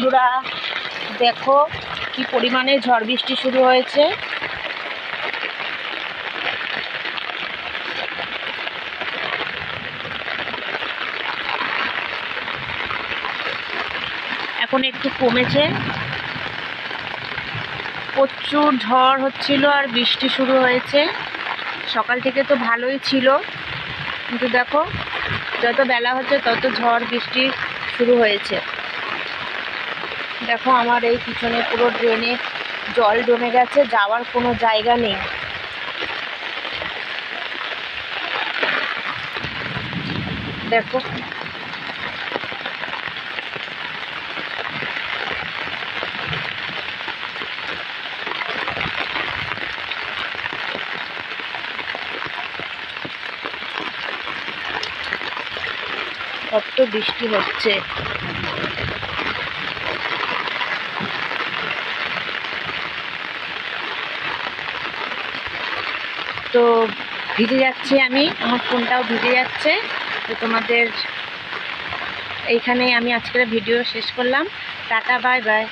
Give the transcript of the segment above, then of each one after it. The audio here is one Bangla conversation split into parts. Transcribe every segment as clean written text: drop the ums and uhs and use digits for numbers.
বন্ধুরা, দেখো কি পরিমাণে ঝড় বৃষ্টি শুরু হয়েছে। এখন একটু কমেছে, প্রচুর ঝড় হচ্ছিল আর বৃষ্টি শুরু হয়েছে। সকাল থেকে তো ভালোই ছিল, কিন্তু দেখো যত বেলা হচ্ছে তত ঝড় বৃষ্টি শুরু হয়েছে। দেখো আমার এই পিছনে পুরো ড্রেনে জল জমে গেছে, যাওয়ার কোনো জায়গা নেই। দেখো কত বৃষ্টি হচ্ছে। তো ভিজে যাচ্ছে, আমার ফোনটাও ভিজে যাচ্ছে। তো তোমাদের এইখানেই আমি আজকের ভিডিও শেষ করলাম। Tata, bye bye.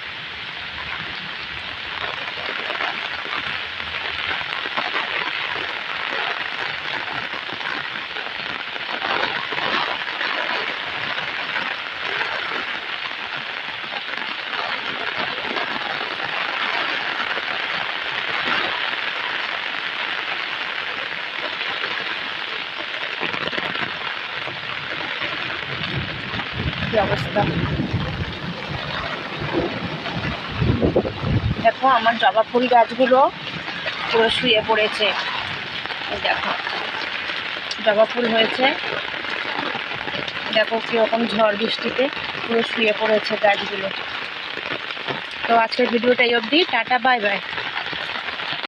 কি অবস্থা দেখো, আমার জবা ফুল গাছগুলো পুরো শুয়ে পড়েছে। দেখো জবা ফুল হয়েছে, দেখো কীরকম ঝড় বৃষ্টিতে পুরো শুয়ে পড়েছে গাছগুলো। তো আজকের ভিডিওটা এই অবধি। Tata, bye bye.